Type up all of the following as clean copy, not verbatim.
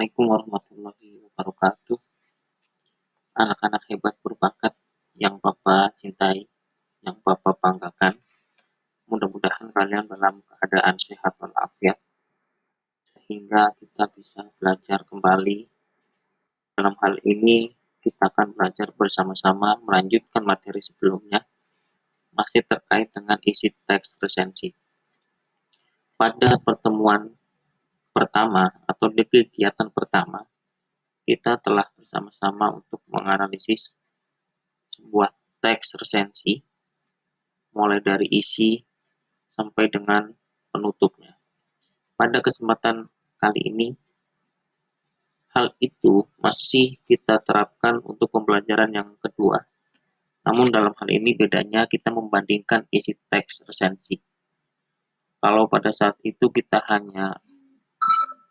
Assalamualaikum warahmatullahi wabarakatuh. Anak-anak hebat berbakat yang Bapak cintai, yang Bapak banggakan. Mudah-mudahan kalian dalam keadaan sehat walafiat, sehingga kita bisa belajar kembali. Dalam hal ini, kita akan belajar bersama-sama melanjutkan materi sebelumnya, masih terkait dengan isi teks resensi. Pada pertemuan pertama atau di kegiatan pertama, kita telah bersama-sama untuk menganalisis sebuah teks resensi, mulai dari isi sampai dengan penutupnya. Pada kesempatan kali ini, hal itu masih kita terapkan untuk pembelajaran yang kedua. Namun dalam hal ini bedanya kita membandingkan isi teks resensi. Kalau pada saat itu kita hanya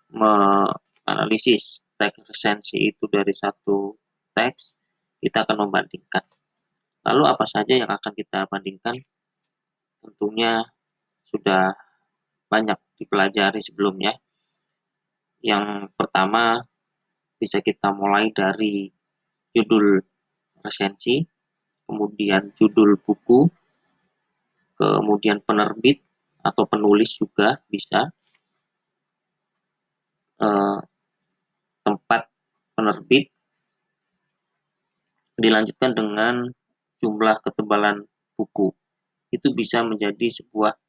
menganalisis teks resensi itu dari satu teks, kita akan membandingkan. Lalu apa saja yang akan kita bandingkan? Tentunya sudah banyak dipelajari sebelumnya. Yang pertama, bisa kita mulai dari judul resensi, kemudian judul buku, kemudian penerbit atau penulis juga bisa, tempat penerbit, dilanjutkan dengan jumlah ketebalan buku. Itu bisa menjadi sebuah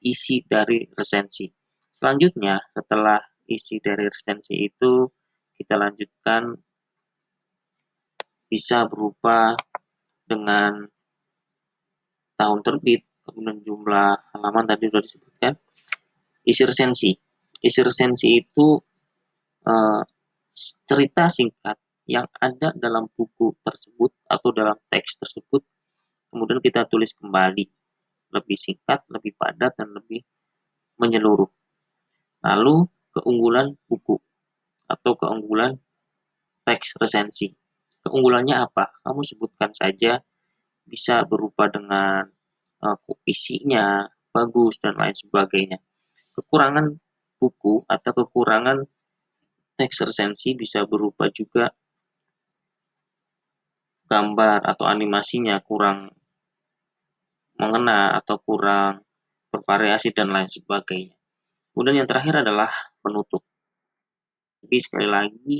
isi dari resensi. Selanjutnya, setelah isi dari resensi itu, kita lanjutkan bisa berupa dengan tahun terbit, kemudian jumlah halaman tadi sudah disebutkan. Isi resensi. Isi resensi itu cerita singkat yang ada dalam buku tersebut atau dalam teks tersebut, kemudian kita tulis kembali, lebih singkat, lebih padat, dan lebih menyeluruh. Lalu keunggulan buku atau keunggulan teks resensi. Keunggulannya apa? Kamu sebutkan saja, bisa berupa dengan isinya bagus dan lain sebagainya. Kekurangan buku atau kekurangan teks resensi bisa berupa juga gambar atau animasinya kurang mengena atau kurang bervariasi dan lain sebagainya. Kemudian yang terakhir adalah penutup. Jadi sekali lagi,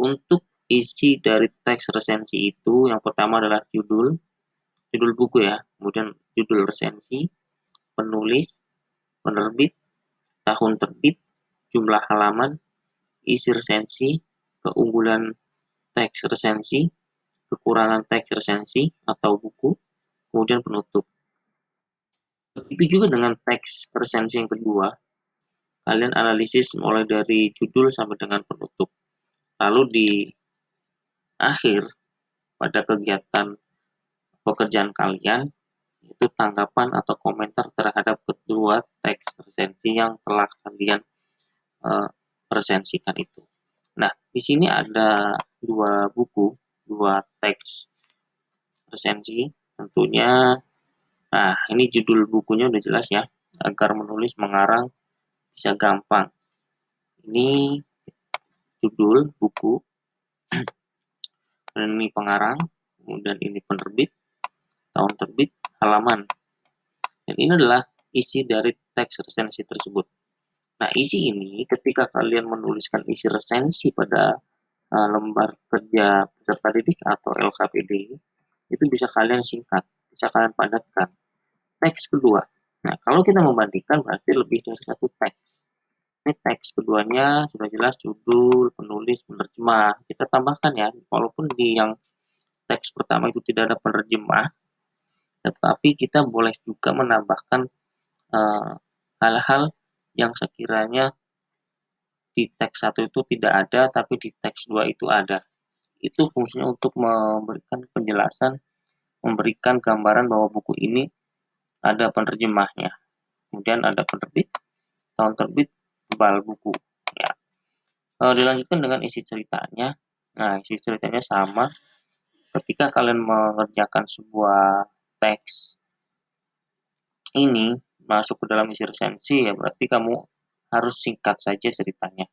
untuk isi dari teks resensi itu yang pertama adalah judul buku ya, kemudian judul resensi, penulis, penerbit, tahun terbit, jumlah halaman, isi resensi, keunggulan teks resensi, kekurangan teks resensi atau buku, kemudian penutup. Begitu juga dengan teks resensi yang kedua, kalian analisis mulai dari judul sampai dengan penutup. Lalu di akhir, pada kegiatan pekerjaan kalian, itu tanggapan atau komentar terhadap kedua teks resensi yang telah kalian resensikan itu. Nah, di sini ada dua buku, dua teks resensi tentunya. Nah, ini judul bukunya udah jelas ya, agar menulis mengarang bisa gampang. Ini judul buku, dan ini pengarang, kemudian ini penerbit, tahun terbit, halaman. Dan ini adalah isi dari teks resensi tersebut. Nah, isi ini ketika kalian menuliskan isi resensi pada lembar kerja peserta didik atau LKPD, itu bisa kalian singkat, bisa kalian padatkan. Teks kedua. Nah, kalau kita membandingkan berarti lebih dari satu teks. Ini teks keduanya sudah jelas judul, penulis, penerjemah. Kita tambahkan ya, walaupun di yang teks pertama itu tidak ada penerjemah, tetapi kita boleh juga menambahkan hal-hal yang sekiranya di teks 1 itu tidak ada, tapi di teks 2 itu ada. Itu fungsinya untuk memberikan penjelasan, memberikan gambaran bahwa buku ini ada penerjemahnya. Kemudian ada penerbit, tahun terbit, tebal buku. Ya. Dilanjutkan dengan isi ceritanya. Nah, isi ceritanya sama. Ketika kalian mengerjakan sebuah teks ini masuk ke dalam isi resensi, ya berarti kamu harus singkat saja ceritanya.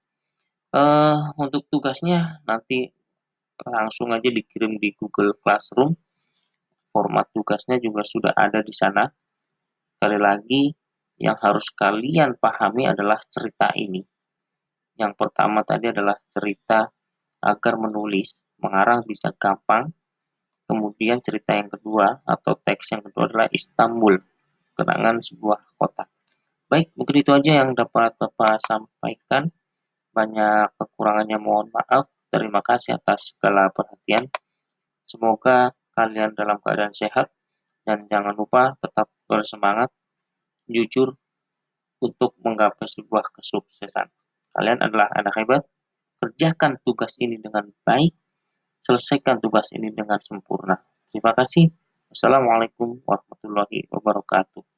Untuk tugasnya nanti langsung aja dikirim di Google Classroom, format tugasnya juga sudah ada di sana. Sekali lagi, yang harus kalian pahami adalah cerita ini. Yang pertama tadi adalah cerita agar menulis, mengarang bisa gampang. Kemudian cerita yang kedua atau teks yang kedua adalah Istanbul, kenangan sebuah kota. Baik, mungkin itu aja yang dapat Bapak sampaikan. Banyak kekurangannya mohon maaf. Terima kasih atas segala perhatian. Semoga kalian dalam keadaan sehat dan jangan lupa tetap bersemangat, jujur untuk menggapai sebuah kesuksesan. Kalian adalah anak hebat. Kerjakan tugas ini dengan baik, selesaikan tugas ini dengan sempurna. Terima kasih. Wassalamualaikum warahmatullahi wabarakatuh.